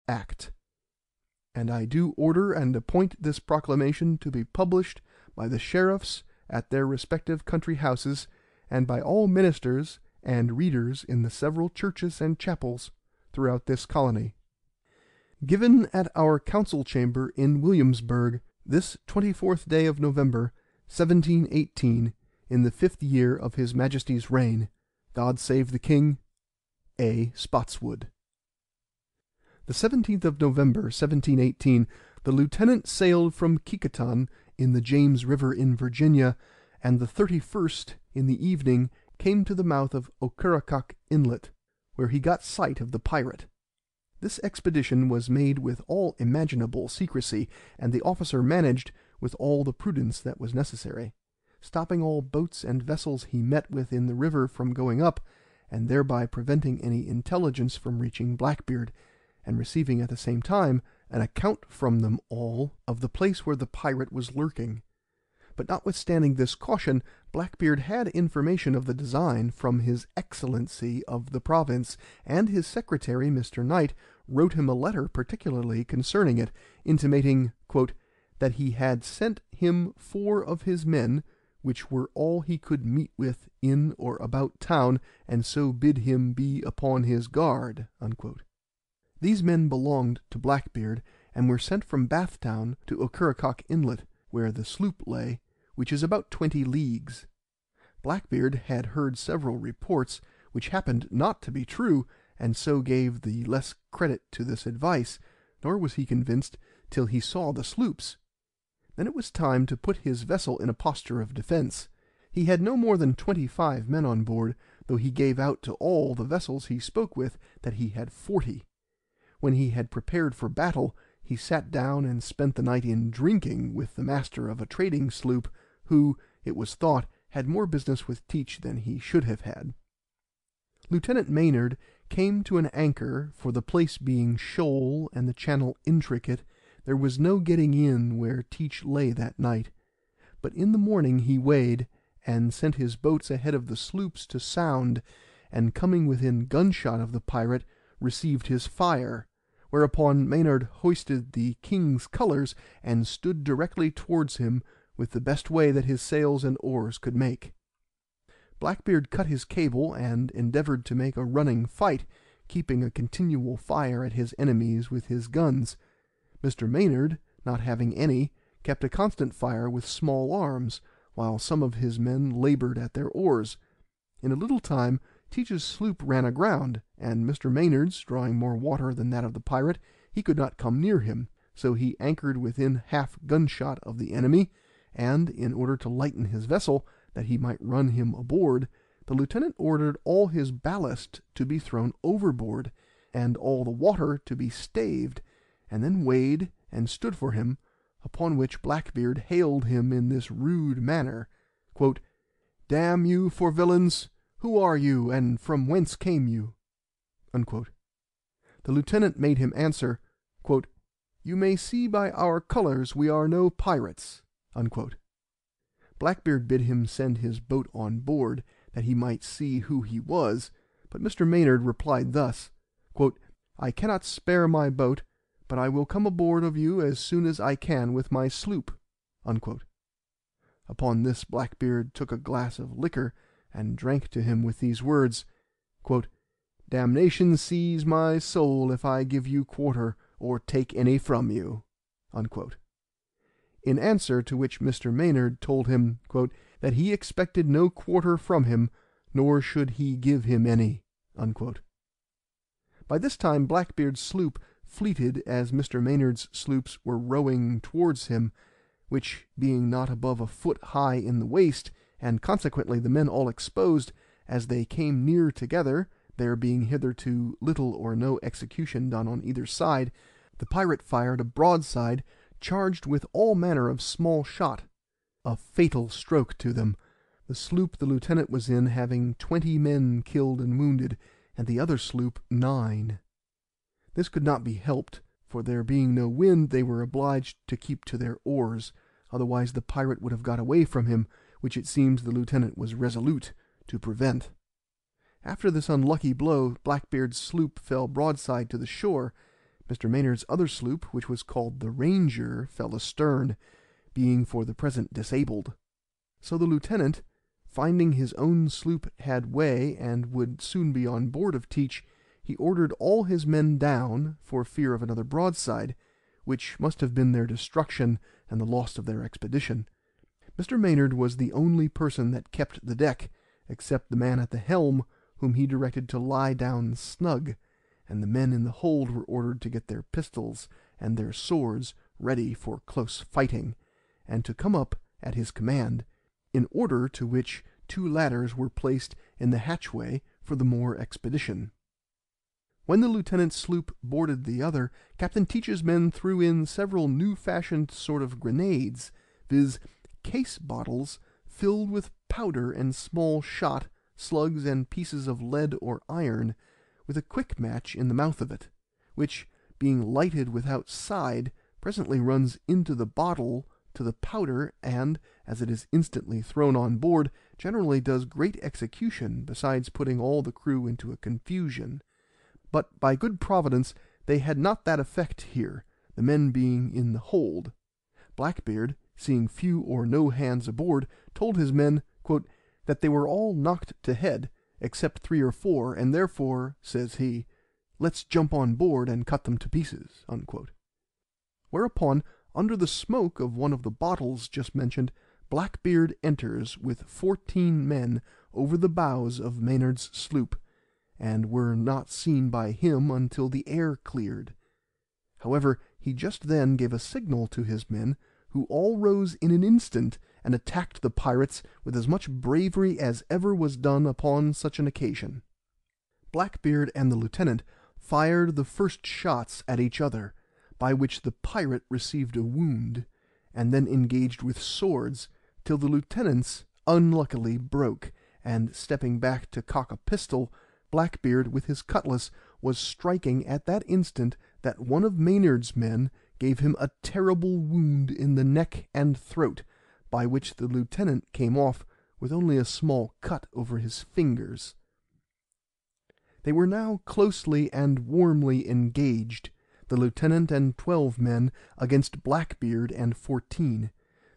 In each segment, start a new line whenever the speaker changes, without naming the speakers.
act. And I do order and appoint this proclamation to be published by the sheriffs at their respective country houses, and by all ministers and readers in the several churches and chapels throughout this colony. Given at our council chamber in Williamsburg, this 24th day of November, 1718, in the 5th year of his Majesty's reign. God save the King. A. Spotswood. The 17th of November, 1718, the lieutenant sailed from Kecoughtan in the James River in Virginia, and the 31st in the evening came to the mouth of Ocracoke Inlet, where he got sight of the pirate. This expedition was made with all imaginable secrecy, and the officer managed with all the prudence that was necessary, stopping all boats and vessels he met with in the river from going up, and thereby preventing any intelligence from reaching Blackbeard, and receiving at the same time an account from them all of the place where the pirate was lurking. But notwithstanding this caution, Blackbeard had information of the design from his Excellency of the province, and his secretary, Mr. Knight, wrote him a letter particularly concerning it, intimating, "that he had sent him 4 of his men, which were all he could meet with in or about town, and so bid him be upon his guard." These men belonged to Blackbeard, and were sent from Bathtown to Ocracoke Inlet, where the sloop lay, which is about 20 leagues. Blackbeard had heard several reports, which happened not to be true, and so gave the less credit to this advice, nor was he convinced till he saw the sloops. Then it was time to put his vessel in a posture of defence. He had no more than 25 men on board, though he gave out to all the vessels he spoke with that he had 40. When he had prepared for battle, he sat down and spent the night in drinking with the master of a trading sloop, who, it was thought, had more business with Teach than he should have had. Lieutenant Maynard came to an anchor, for the place being shoal and the channel intricate, there was no getting in where Teach lay that night. But in the morning he weighed, and sent his boats ahead of the sloops to sound, and coming within gunshot of the pirate, received his fire, whereupon Maynard hoisted the King's colours, and stood directly towards him with the best way that his sails and oars could make. Blackbeard cut his cable, and endeavoured to make a running fight, keeping a continual fire at his enemies with his guns. Mr. Maynard, not having any, kept a constant fire with small arms, while some of his men laboured at their oars. In a little time Teach's sloop ran aground, and Mr. Maynard's, drawing more water than that of the pirate, he could not come near him, so he anchored within half gunshot of the enemy, and, in order to lighten his vessel, that he might run him aboard, the lieutenant ordered all his ballast to be thrown overboard, and all the water to be staved, and then weighed and stood for him, upon which Blackbeard hailed him in this rude manner, "Damn you for villains! Who are you, and from whence came you?" The lieutenant made him answer, "You may see by our colours we are no pirates." Blackbeard bid him send his boat on board, that he might see who he was, but Mr. Maynard replied thus, "I cannot spare my boat, but I will come aboard of you as soon as I can with my sloop." Upon this Blackbeard took a glass of liquor, and drank to him with these words, "Damnation seize my soul if I give you quarter, or take any from you." In answer to which Mr. Maynard told him, "that he expected no quarter from him, nor should he give him any." By this time Blackbeard's sloop fleeted as Mr. Maynard's sloops were rowing towards him, which being not above a foot high in the waist, and consequently the men all exposed, as they came near together, there being hitherto little or no execution done on either side, the pirate fired a broadside, charged with all manner of small shot, a fatal stroke to them, the sloop the lieutenant was in having 20 men killed and wounded, and the other sloop 9. This could not be helped, for there being no wind they were obliged to keep to their oars, otherwise the pirate would have got away from him, which it seems the lieutenant was resolute to prevent. After this unlucky blow Blackbeard's sloop fell broadside to the shore, Mr. Maynard's other sloop, which was called the Ranger, fell astern, being for the present disabled. So the lieutenant, finding his own sloop had way and would soon be on board of Teach, he ordered all his men down, for fear of another broadside, which must have been their destruction and the loss of their expedition. Mr. Maynard was the only person that kept the deck, except the man at the helm, whom he directed to lie down snug, and the men in the hold were ordered to get their pistols and their swords ready for close fighting, and to come up at his command, in order to which 2 ladders were placed in the hatchway for the more expedition. When the lieutenant's sloop boarded the other, Captain Teach's men threw in several new-fashioned sort of grenades, viz., case bottles filled with powder and small shot, slugs, and pieces of lead or iron, with a quick match in the mouth of it, which, being lighted without side, presently runs into the bottle to the powder, and, as it is instantly thrown on board, generally does great execution, besides putting all the crew into a confusion. But by good providence they had not that effect here, the men being in the hold. Blackbeard, seeing few or no hands aboard, told his men, quote, that they were all knocked to head, except 3 or 4, and therefore, says he, let's jump on board and cut them to pieces, unquote. Whereupon, under the smoke of one of the bottles just mentioned, Blackbeard enters with 14 men over the bows of Maynard's sloop, and were not seen by him until the air cleared. However, he just then gave a signal to his men, who all rose in an instant and attacked the pirates with as much bravery as ever was done upon such an occasion. Blackbeard and the lieutenant fired the first shots at each other, by which the pirate received a wound, and then engaged with swords, till the lieutenant's unluckily broke, and stepping back to cock a pistol, Blackbeard with his cutlass was striking at that instant that one of Maynard's men gave him a terrible wound in the neck and throat, by which the lieutenant came off with only a small cut over his fingers. They were now closely and warmly engaged, the lieutenant and 12 men against Blackbeard and 14,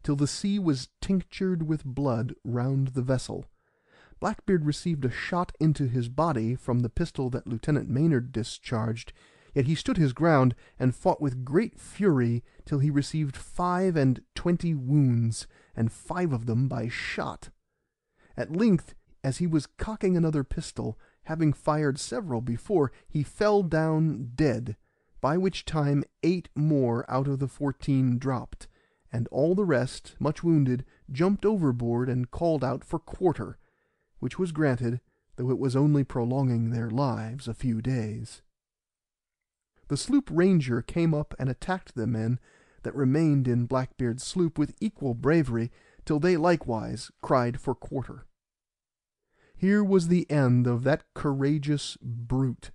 till the sea was tinctured with blood round the vessel. Blackbeard received a shot into his body from the pistol that Lieutenant Maynard discharged, yet he stood his ground and fought with great fury till he received 25 wounds, and 5 of them by shot. At length, as he was cocking another pistol, having fired several before, he fell down dead, by which time 8 more out of the 14 dropped, and all the rest, much wounded, jumped overboard and called out for quarter, which was granted, though it was only prolonging their lives a few days. The sloop Ranger came up and attacked the men that remained in Blackbeard's sloop with equal bravery, till they likewise cried for quarter. Here was the end of that courageous brute,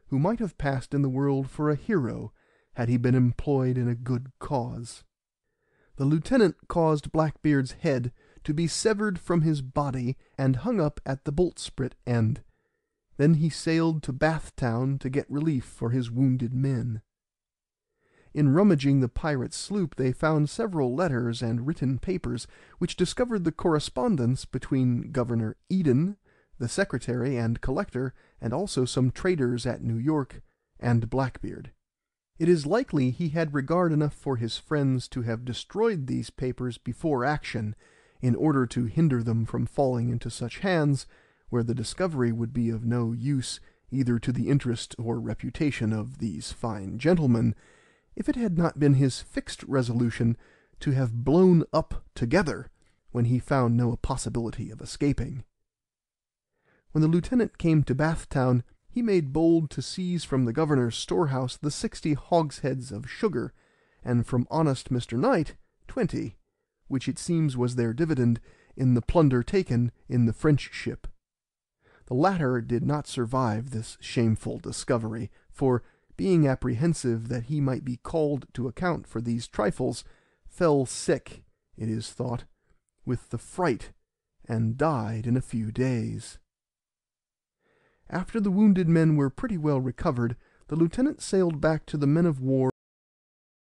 who might have passed in the world for a hero, had he been employed in a good cause. The lieutenant caused Blackbeard's head to be severed from his body and hung up at the boltsprit end. Then he sailed to Bathtown to get relief for his wounded men. In rummaging the pirate's sloop they found several letters and written papers, which discovered the correspondence between Governor Eden, the secretary and collector, and also some traders at New York, and Blackbeard. It is likely he had regard enough for his friends to have destroyed these papers before action, in order to hinder them from falling into such hands, where the discovery would be of no use either to the interest or reputation of these fine gentlemen, if it had not been his fixed resolution to have blown up together when he found no possibility of escaping. When the lieutenant came to Bathtown, he made bold to seize from the governor's storehouse the 60 hogsheads of sugar, and from honest Mr. Knight 20, which it seems was their dividend in the plunder taken in the French ship. The latter did not survive this shameful discovery, for, being apprehensive that he might be called to account for these trifles, fell sick, it is thought, with the fright, and died in a few days. After the wounded men were pretty well recovered, the lieutenant sailed back to the men of war